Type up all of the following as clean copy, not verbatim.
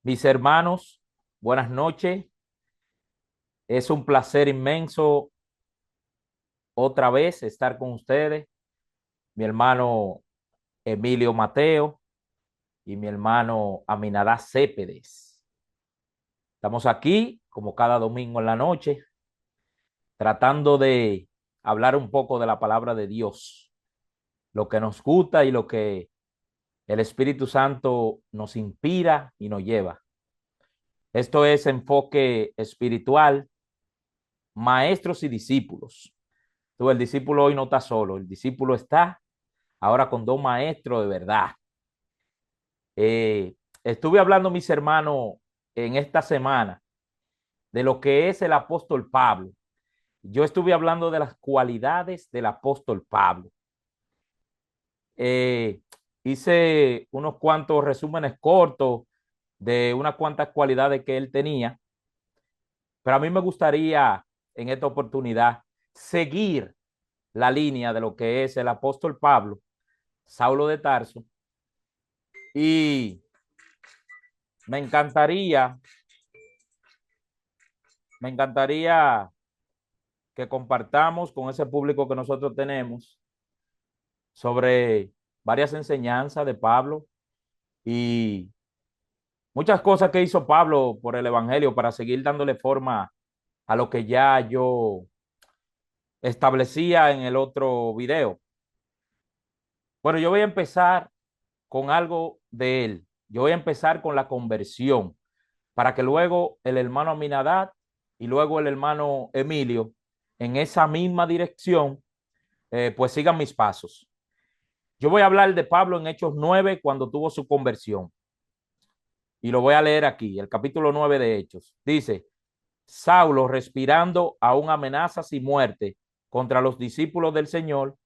Mis hermanos, buenas noches. Es un placer inmenso otra vez estar con ustedes. Mi hermano Emilio Mateo y mi hermano Aminadá Cépedes. Estamos aquí, como cada domingo en la noche, tratando de hablar un poco de la palabra de Dios, lo que nos gusta y lo que el Espíritu Santo nos inspira y nos lleva. Esto es enfoque espiritual, maestros y discípulos. Tú, el discípulo hoy no está solo, el discípulo está ahora con dos maestros de verdad. Estuve hablando, mis hermanos, en esta semana de lo que es el apóstol Pablo. Yo estuve hablando de las cualidades del apóstol Pablo. Eh, Hice unos cuantos resúmenes cortos de unas cuantas cualidades que él tenía, pero a mí me gustaría en esta oportunidad seguir la línea de lo que es el apóstol Pablo, Saulo de Tarso, y me encantaría, me encantaría que compartamos con ese público que nosotros tenemos sobre varias enseñanzas de Pablo y muchas cosas que hizo Pablo por el Evangelio para seguir dándole forma a lo que ya yo establecía en el otro video. Bueno, yo voy a empezar con algo de él. Yo voy a empezar con la conversión para que luego el hermano Aminadad y luego el hermano Emilio en esa misma dirección pues sigan mis pasos. Yo voy a hablar de Pablo en Hechos 9 cuando tuvo su conversión y lo voy a leer aquí, el capítulo 9 de Hechos. Dice, Saulo respirando aún amenazas y muerte contra los discípulos del Señor,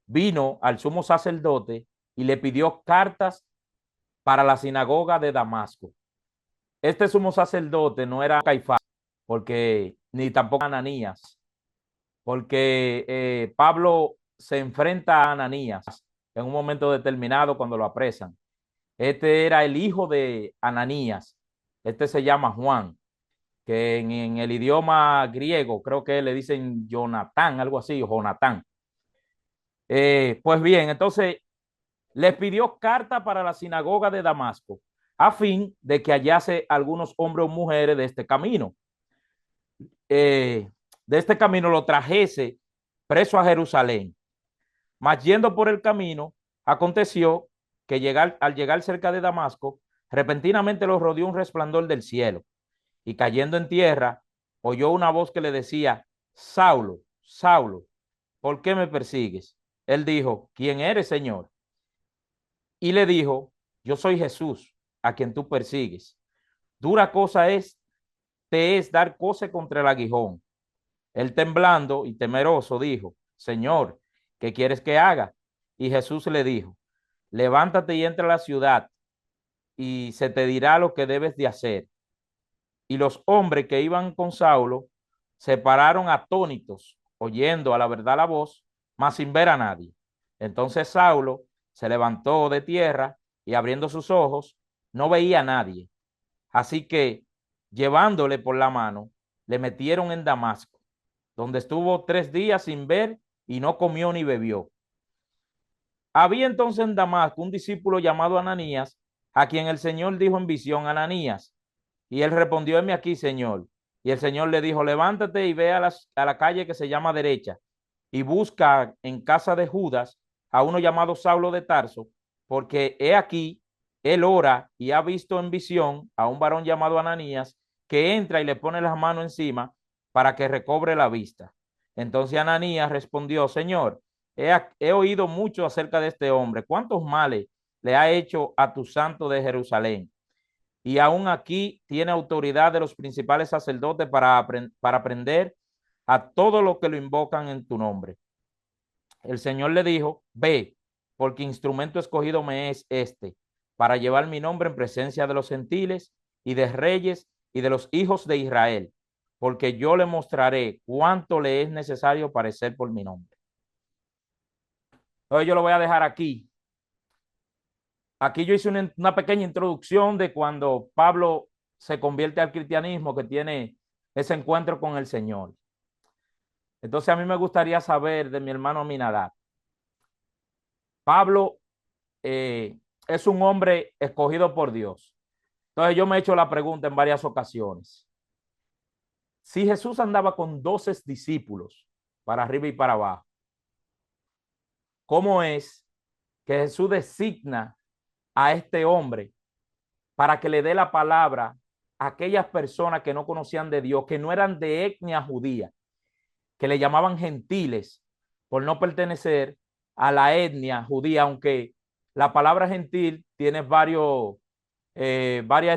vino al sumo sacerdote y le pidió cartas para la sinagoga de Damasco. Este sumo sacerdote no era Caifás, porque ni tampoco Ananías, porque Pablo se enfrenta a Ananías en un momento determinado cuando lo apresan. Este era el hijo de Ananías. Este se llama Juan, que en el idioma griego creo que le dicen Jonatán, algo así, o Jonatán. Pues bien, entonces les pidió carta para la sinagoga de Damasco, a fin de que hallase algunos hombres o mujeres de este camino. De este camino lo trajese preso a Jerusalén. Mas yendo por el camino, aconteció que al llegar cerca de Damasco, repentinamente lo rodeó un resplandor del cielo, y cayendo en tierra, oyó una voz que le decía, Saulo, Saulo, ¿por qué me persigues? Él dijo, ¿quién eres, Señor? Y le dijo, yo soy Jesús, a quien tú persigues. Dura cosa te es dar coce contra el aguijón. Él temblando y temeroso dijo, Señor, ¿qué quieres que haga? Y Jesús le dijo, levántate y entra a la ciudad y se te dirá lo que debes de hacer. Y los hombres que iban con Saulo se pararon atónitos, oyendo a la verdad la voz, mas sin ver a nadie. Entonces Saulo se levantó de tierra y abriendo sus ojos, no veía a nadie. Así que, llevándole por la mano, le metieron en Damasco, donde estuvo 3 días sin ver y no comió ni bebió. Había entonces en Damasco un discípulo llamado Ananías, a quien el Señor dijo en visión, Ananías. Y él respondió, heme aquí, Señor. Y el Señor le dijo, levántate y ve a la calle que se llama derecha y busca en casa de Judas a uno llamado Saulo de Tarso, porque he aquí, él ora y ha visto en visión a un varón llamado Ananías que entra y le pone las manos encima para que recobre la vista. Entonces Ananías respondió, Señor, he oído mucho acerca de este hombre. ¿Cuántos males le ha hecho a tu santo de Jerusalén? Y aún aquí tiene autoridad de los principales sacerdotes para prender a todos los que lo invocan en tu nombre. El Señor le dijo, ve, porque instrumento escogido me es este, para llevar mi nombre en presencia de los gentiles y de reyes y de los hijos de Israel, porque yo le mostraré cuánto le es necesario parecer por mi nombre. Hoy yo lo voy a dejar aquí. aquí yo hice una pequeña introducción de cuando Pablo se convierte al cristianismo, que tiene ese encuentro con el Señor. Entonces a mí me gustaría saber de mi hermano Aminadab. Pablo es un hombre escogido por Dios. Entonces yo me he hecho la pregunta en varias ocasiones. Si Jesús andaba con 12 discípulos para arriba y para abajo, ¿cómo es que Jesús designa a este hombre para que le dé la palabra a aquellas personas que no conocían de Dios, que no eran de etnia judía, que le llamaban gentiles por no pertenecer a la etnia judía, aunque la palabra gentil tiene varias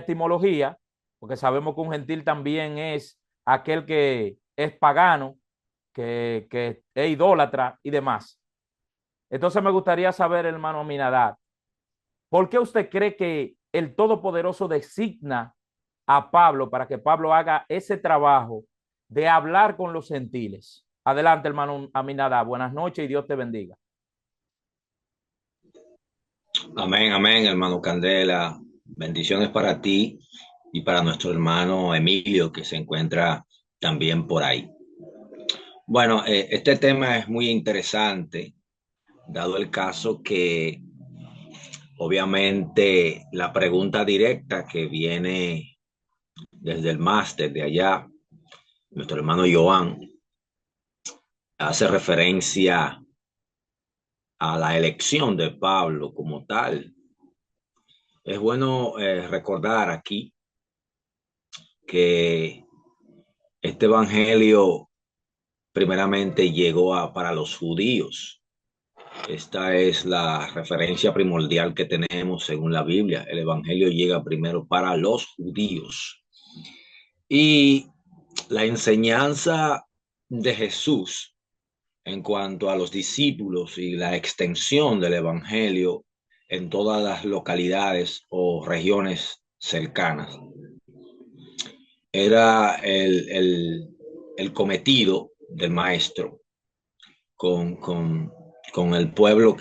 etimologías, porque sabemos que un gentil también es aquel que es pagano, que es idólatra y demás. Entonces me gustaría saber, hermano Aminadab, ¿por qué usted cree que el Todopoderoso designa a Pablo para que Pablo haga ese trabajo de hablar con los gentiles? Adelante, hermano Aminadab. Buenas noches y Dios te bendiga. Amén, amén, hermano Candela. Bendiciones para ti y para nuestro hermano Emilio, que se encuentra también por ahí. Bueno, este tema es muy interesante, dado el caso que obviamente la pregunta directa que viene desde el máster de allá, nuestro hermano Joan, hace referencia a la elección de Pablo como tal. Es bueno recordar aquí que este evangelio primeramente llegó para los judíos. Esta es la referencia primordial que tenemos según la Biblia. El evangelio llega primero para los judíos. Y la enseñanza de Jesús en cuanto a los discípulos y la extensión del evangelio en todas las localidades o regiones cercanas era el cometido del maestro con el pueblo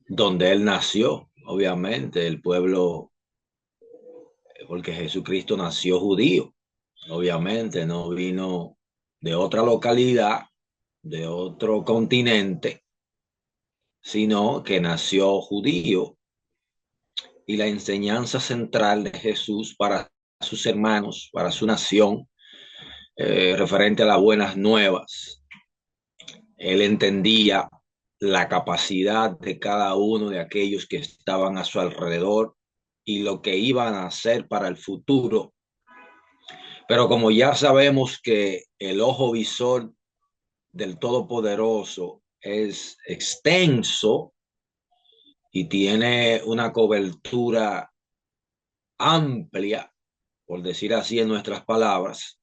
donde él nació, obviamente, el pueblo, porque Jesucristo nació judío, obviamente, no vino de otra localidad, de otro continente, sino que nació judío. Y la enseñanza central de Jesús para sus hermanos, para su nación, referente a las buenas nuevas. Él entendía la capacidad de cada uno de aquellos que estaban a su alrededor y lo que iban a hacer para el futuro. Pero como ya sabemos que el ojo visor del Todopoderoso es extenso y tiene una cobertura amplia, por decir así en nuestras palabras,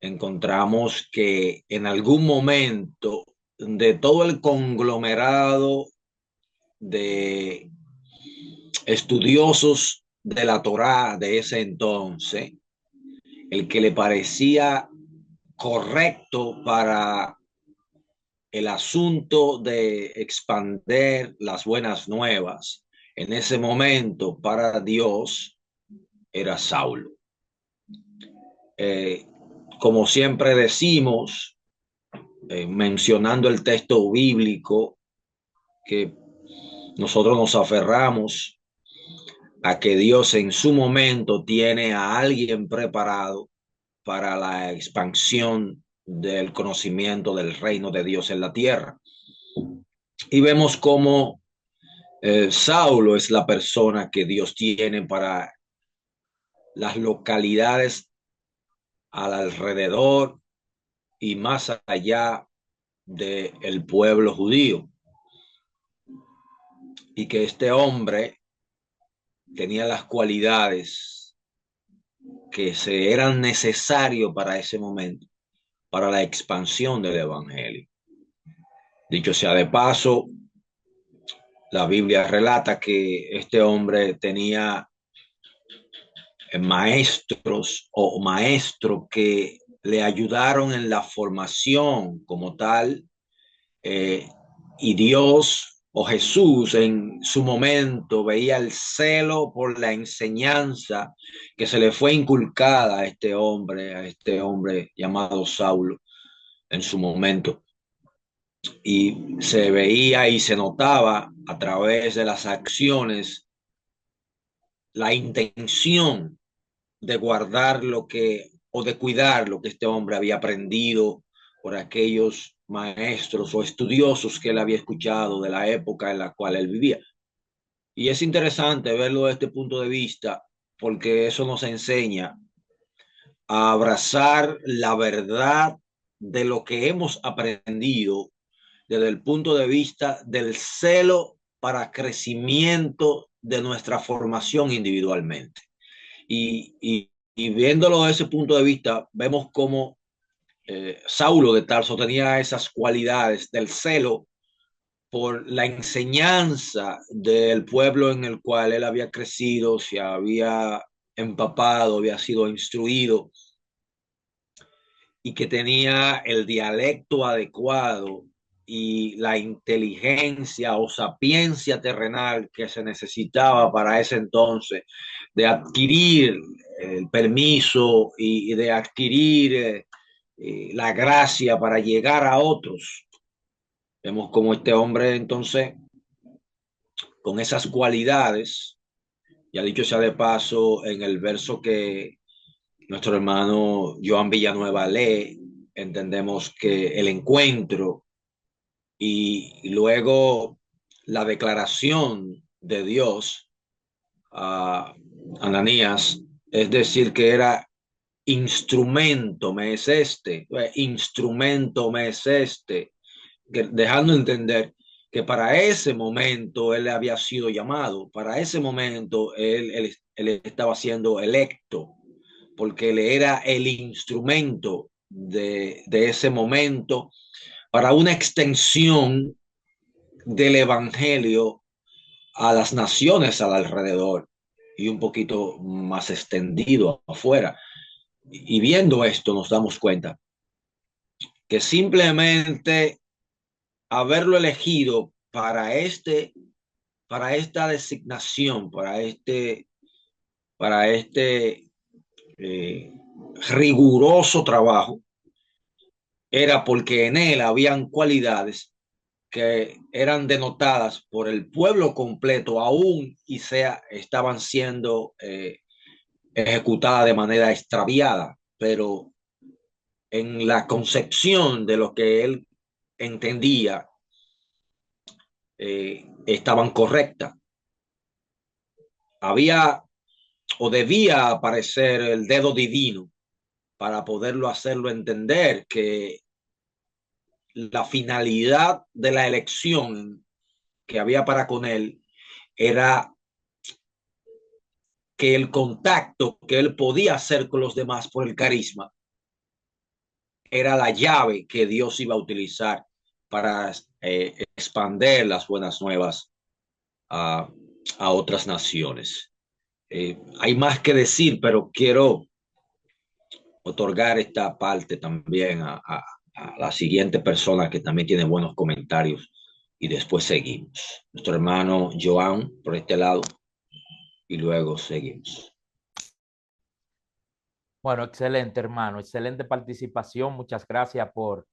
encontramos que en algún momento de todo el conglomerado de estudiosos de la Torá de ese entonces, el que le parecía correcto para el asunto de expander las buenas nuevas en ese momento para Dios era Saulo. Eh, como siempre decimos, mencionando el texto bíblico, que nosotros nos aferramos a que Dios en su momento tiene a alguien preparado para la expansión del conocimiento del reino de Dios en la tierra. Y vemos cómo Saulo es la persona que Dios tiene para las localidades al alrededor y más allá del pueblo judío. Y que este hombre tenía las cualidades que se eran necesarias para ese momento, para la expansión del evangelio. Dicho sea de paso, la Biblia relata que este hombre tenía maestros o maestros que le ayudaron en la formación como tal, y Dios o Jesús en su momento veía el celo por la enseñanza que se le fue inculcada a este hombre llamado Saulo en su momento. Y se veía y se notaba a través de las acciones la intención de guardar lo que o de cuidar lo que este hombre había aprendido por aquellos maestros o estudiosos que él había escuchado de la época en la cual él vivía. Y es interesante verlo desde este punto de vista porque eso nos enseña a abrazar la verdad de lo que hemos aprendido desde el punto de vista del celo para crecimiento de nuestra formación individualmente. Y viéndolo desde ese punto de vista, vemos cómo Saulo de Tarso tenía esas cualidades del celo por la enseñanza del pueblo en el cual él había crecido, se había empapado, había sido instruido y que tenía el dialecto adecuado y la inteligencia o sapiencia terrenal que se necesitaba para ese entonces de adquirir el permiso y de adquirir la gracia para llegar a otros. Vemos como este hombre entonces, con esas cualidades, ya dicho sea de paso, en el verso que nuestro hermano Joan Villanueva lee, entendemos que el encuentro y luego la declaración de Dios a Ananías, es decir, que era instrumento me es este, dejando entender que para ese momento él había sido llamado, para ese momento él estaba siendo electo, porque él era el instrumento de ese momento para una extensión del evangelio a las naciones al alrededor y un poquito más extendido afuera. Y viendo esto nos damos cuenta que simplemente haberlo elegido para esta designación, para este eh, riguroso trabajo, era porque en él habían cualidades que eran denotadas por el pueblo completo aún y estaban siendo ejecutadas de manera extraviada, pero en la concepción de lo que él entendía estaban correctas. Había o debía aparecer el dedo divino para poderlo hacerlo entender que la finalidad de la elección que había para con él era que el contacto que él podía hacer con los demás por el carisma era la llave que Dios iba a utilizar para expandir las buenas nuevas a otras naciones. Hay más que decir, pero quiero otorgar esta parte también a la siguiente persona que también tiene buenos comentarios y después seguimos. Nuestro hermano Joan por este lado y luego seguimos. Bueno, excelente, hermano. Excelente participación. Muchas gracias por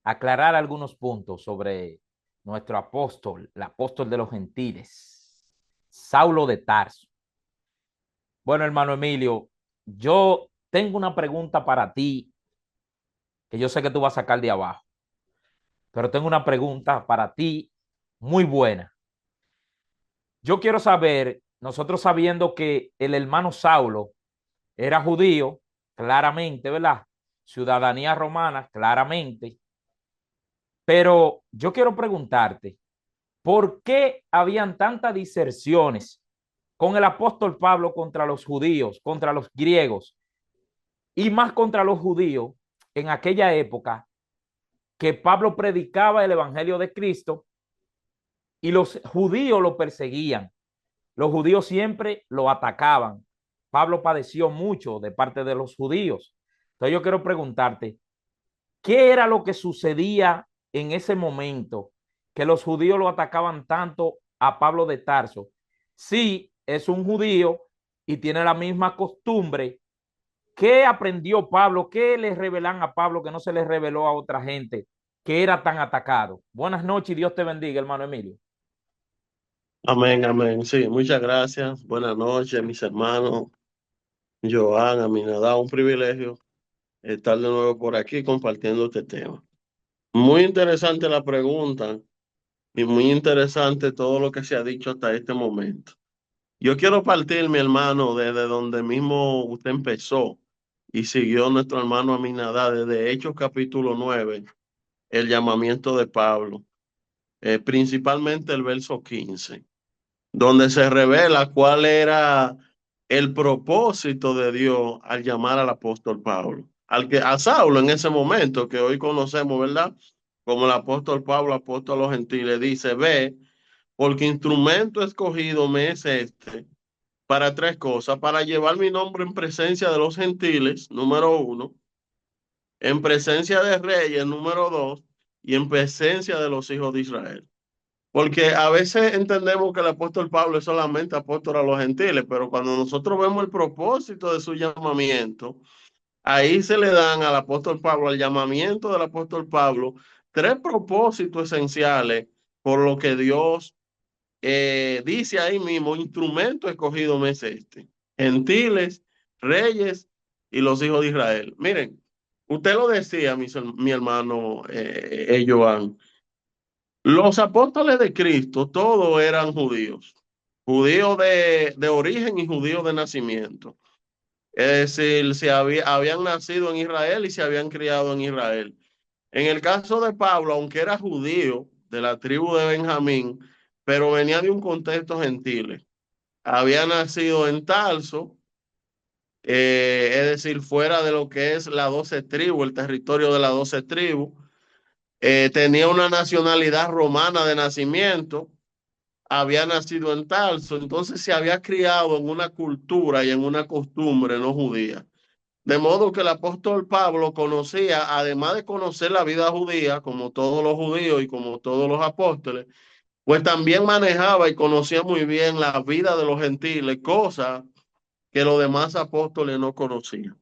aclarar algunos puntos sobre nuestro apóstol, el apóstol de los gentiles, Saulo de Tarso. Bueno, hermano Emilio, yo tengo una pregunta para ti que yo sé que tú vas a sacar de abajo, pero tengo una pregunta para ti muy buena. Yo quiero saber, nosotros sabiendo que el hermano Saulo era judío, claramente, ¿verdad? Ciudadanía romana, claramente. Pero yo quiero preguntarte, ¿por qué habían tantas diserciones con el apóstol Pablo contra los judíos, contra los griegos y más contra los judíos en aquella época que Pablo predicaba el evangelio de Cristo y los judíos lo perseguían? Los judíos siempre lo atacaban. Pablo padeció mucho de parte de los judíos. Entonces yo quiero preguntarte, ¿qué era lo que sucedía en ese momento que los judíos lo atacaban tanto a Pablo de Tarso? Sí, es un judío y tiene la misma costumbre. ¿Qué aprendió Pablo? ¿Qué le revelan a Pablo que no se le reveló a otra gente que era tan atacado? Buenas noches y Dios te bendiga, hermano Emilio. Amén, amén. Sí, muchas gracias. Buenas noches, mis hermanos. Joan, Aminadá, un privilegio estar de nuevo por aquí compartiendo este tema. Muy interesante la pregunta y muy interesante todo lo que se ha dicho hasta este momento. Yo quiero partir, mi hermano, desde donde mismo usted empezó y siguió nuestro hermano Aminadá, desde Hechos capítulo 9, el llamamiento de Pablo, principalmente el verso 15, donde se revela cuál era el propósito de Dios al llamar al apóstol Pablo, a Saulo en ese momento que hoy conocemos, ¿verdad? Como el apóstol Pablo, apóstol a los gentiles, dice: ve, porque instrumento escogido me es este para tres cosas: para llevar mi nombre en presencia de los gentiles, número uno; en presencia de reyes, número dos; y en presencia de los hijos de Israel. Porque a veces entendemos que el apóstol Pablo es solamente apóstol a los gentiles, pero cuando nosotros vemos el propósito de su llamamiento, ahí se le dan al apóstol Pablo, al llamamiento del apóstol Pablo, tres propósitos esenciales por lo que Dios dice ahí mismo: instrumento escogido me es este: gentiles, reyes y los hijos de Israel. Miren, usted lo decía, mi hermano Joan. Los apóstoles de Cristo todos eran judíos, judíos de origen y judíos de nacimiento. Es decir, habían nacido en Israel y se habían criado en Israel. En el caso de Pablo, aunque era judío de la tribu de Benjamín, pero venía de un contexto gentil. Había nacido en Tarso, es decir, fuera de lo que es la 12 tribu, el territorio de la 12 tribu. Tenía una nacionalidad romana de nacimiento, había nacido en Tarso, entonces se había criado en una cultura y en una costumbre no judía. De modo que el apóstol Pablo conocía, además de conocer la vida judía, como todos los judíos y como todos los apóstoles, pues también manejaba y conocía muy bien la vida de los gentiles, cosa que los demás apóstoles no conocían.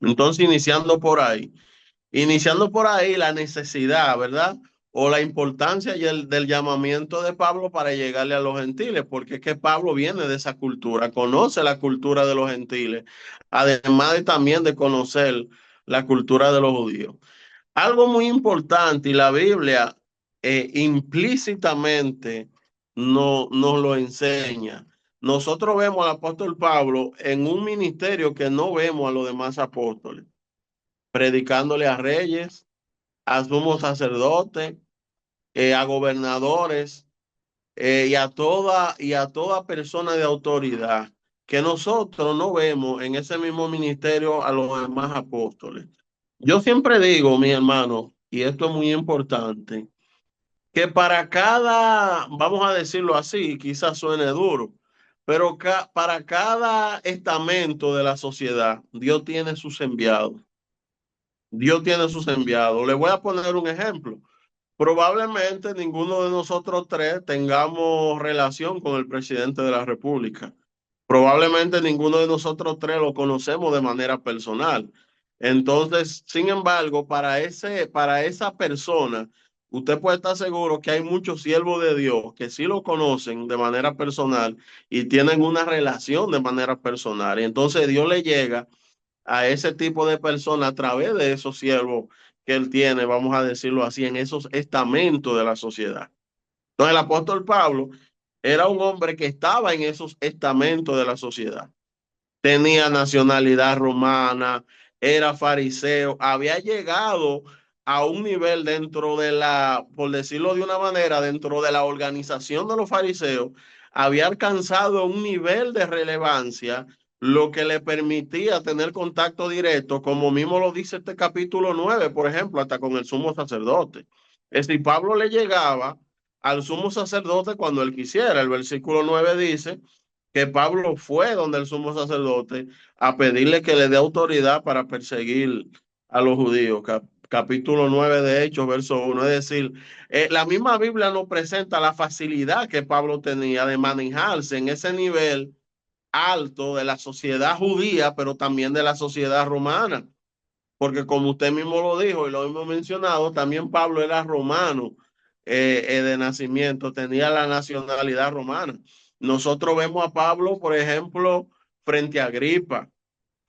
Entonces, iniciando por ahí la necesidad, ¿verdad? O la importancia del llamamiento de Pablo para llegarle a los gentiles, porque es que Pablo viene de esa cultura, conoce la cultura de los gentiles, además de también de conocer la cultura de los judíos. Algo muy importante, y la Biblia implícitamente nos lo enseña. Nosotros vemos al apóstol Pablo en un ministerio que no vemos a los demás apóstoles, predicándole a reyes, a sumos sacerdotes, a gobernadores, y a toda persona de autoridad, que nosotros no vemos en ese mismo ministerio a los demás apóstoles. Yo siempre digo, mi hermano, y esto es muy importante, que para cada, vamos a decirlo así, quizás suene duro, pero para cada estamento de la sociedad, Dios tiene sus enviados. Dios tiene sus enviados. Le voy a poner un ejemplo. Probablemente ninguno de nosotros tres tengamos relación con el presidente de la República. Probablemente ninguno de nosotros tres lo conocemos de manera personal. Entonces, sin embargo, para esa persona, usted puede estar seguro que hay muchos siervos de Dios que sí lo conocen de manera personal y tienen una relación de manera personal. Y entonces Dios le llega a ese tipo de personas a través de esos siervos que él tiene, vamos a decirlo así, en esos estamentos de la sociedad. Entonces el apóstol Pablo era un hombre que estaba en esos estamentos de la sociedad. Tenía nacionalidad romana, era fariseo, había llegado a un nivel dentro de la, por decirlo de una manera, dentro de la organización de los fariseos, había alcanzado un nivel de relevancia, lo que le permitía tener contacto directo, como mismo lo dice este capítulo 9, por ejemplo, hasta con el sumo sacerdote. Es decir, Pablo le llegaba al sumo sacerdote cuando él quisiera. El versículo 9 dice que Pablo fue donde el sumo sacerdote a pedirle que le dé autoridad para perseguir a los judíos, capítulo 9 de Hechos, verso 1. Es decir, la misma Biblia nos presenta la facilidad que Pablo tenía de manejarse en ese nivel alto de la sociedad judía, pero también de la sociedad romana. Porque como usted mismo lo dijo y lo hemos mencionado, también Pablo era romano de nacimiento, tenía la nacionalidad romana. Nosotros vemos a Pablo, por ejemplo, frente a Agripa,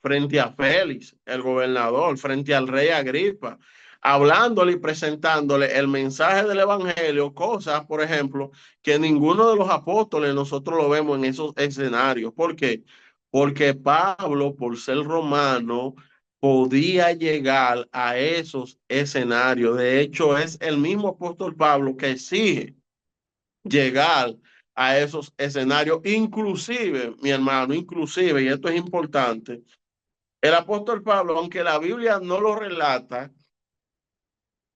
frente a Félix, el gobernador, frente al rey Agripa, hablándole y presentándole el mensaje del evangelio, cosas, por ejemplo, que ninguno de los apóstoles nosotros lo vemos en esos escenarios. ¿Por qué? Porque Pablo, por ser romano, podía llegar a esos escenarios. De hecho, es el mismo apóstol Pablo que exige llegar a esos escenarios, inclusive, mi hermano, inclusive, y esto es importante, el apóstol Pablo, aunque la Biblia no lo relata,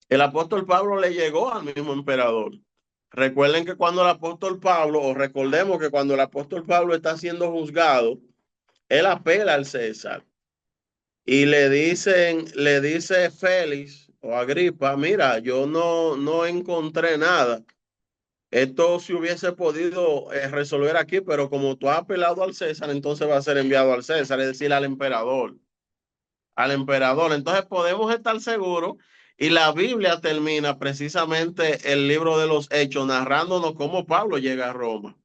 el apóstol Pablo le llegó al mismo emperador. Recuerden que cuando el apóstol Pablo, o recordemos que cuando el apóstol Pablo está siendo juzgado, él apela al César y le dice Félix o Agripa, mira, yo no encontré nada. Esto se hubiese podido resolver aquí, pero como tú has apelado al César, entonces va a ser enviado al César, es decir, al emperador. Al emperador. Entonces podemos estar seguros y la Biblia termina precisamente el libro de los Hechos narrándonos cómo Pablo llega a Roma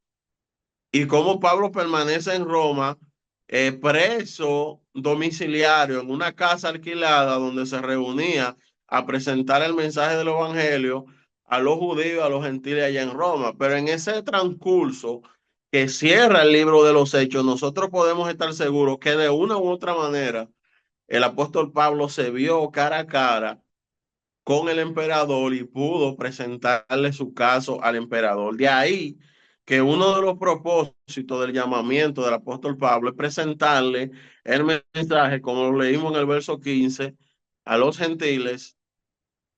y cómo Pablo permanece en Roma preso domiciliario en una casa alquilada donde se reunía a presentar el mensaje del evangelio a los judíos, a los gentiles allá en Roma. Pero en ese transcurso que cierra el libro de los Hechos, nosotros podemos estar seguros que de una u otra manera el apóstol Pablo se vio cara a cara con el emperador y pudo presentarle su caso al emperador. De ahí que uno de los propósitos del llamamiento del apóstol Pablo es presentarle el mensaje, como lo leímos en el verso 15, a los gentiles,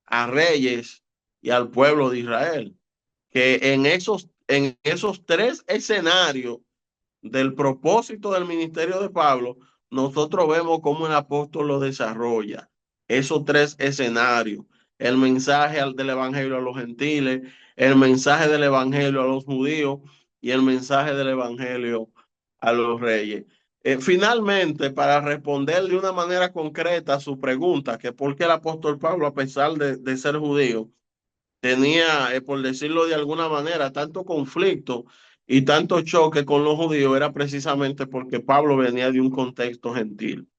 a reyes y al pueblo de Israel. Que en esos tres escenarios del propósito del ministerio de Pablo, nosotros vemos cómo el apóstol lo desarrolla. Esos tres escenarios, el mensaje del evangelio a los gentiles, el mensaje del evangelio a los judíos y el mensaje del evangelio a los reyes. Finalmente, para responder de una manera concreta a su pregunta, que por qué el apóstol Pablo, a pesar de ser judío, tenía, por decirlo de alguna manera, tanto conflicto y tanto choque con los judíos, era precisamente porque Pablo venía de un contexto gentil.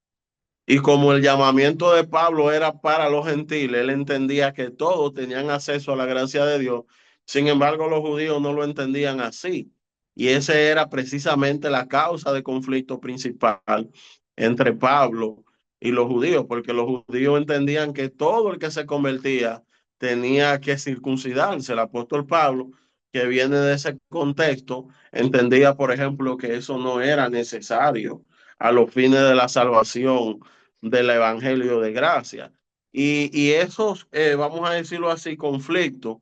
Y como el llamamiento de Pablo era para los gentiles, él entendía que todos tenían acceso a la gracia de Dios. Sin embargo, los judíos no lo entendían así. Y esa era precisamente la causa de conflicto principal entre Pablo y los judíos, porque los judíos entendían que todo el que se convertía tenía que circuncidarse. El apóstol Pablo, que viene de ese contexto, entendía, por ejemplo, que eso no era necesario a los fines de la salvación del Evangelio de gracia. Y esos, vamos a decirlo así, conflictos,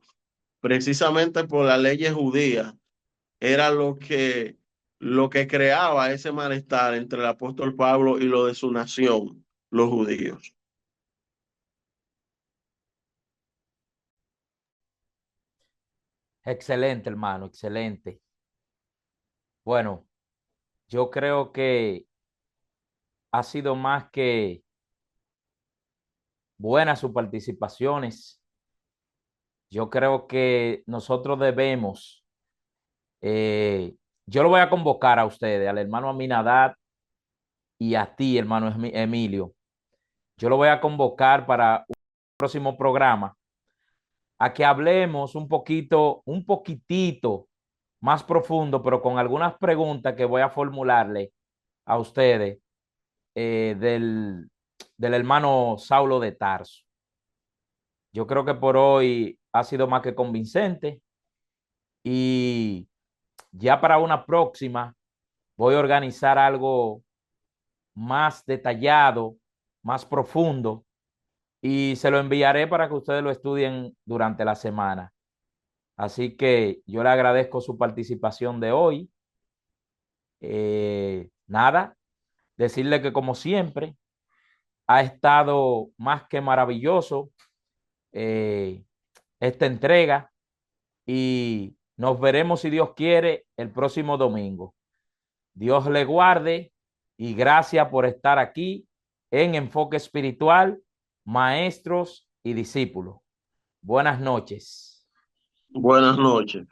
precisamente por las leyes judías, era lo que creaba ese malestar entre el apóstol Pablo y lo de su nación, los judíos. Excelente, hermano, excelente. Bueno, yo creo que ha sido más que buenas sus participaciones. Yo creo que nosotros debemos, eh, yo lo voy a convocar a ustedes, al hermano Aminadad y a ti, hermano Emilio. Yo lo voy a convocar para un próximo programa a que hablemos un poquito, un poquitito más profundo, pero con algunas preguntas que voy a formularle a ustedes del hermano Saulo de Tarso. Yo creo que por hoy ha sido más que convincente y ya para una próxima voy a organizar algo más detallado, más profundo y se lo enviaré para que ustedes lo estudien durante la semana. Así que yo le agradezco su participación de hoy. Nada, decirle que como siempre, Ha estado más que maravilloso esta entrega y nos veremos, si Dios quiere, el próximo domingo. Dios le guarde y gracias por estar aquí en Enfoque Espiritual, maestros y discípulos. Buenas noches. Buenas noches.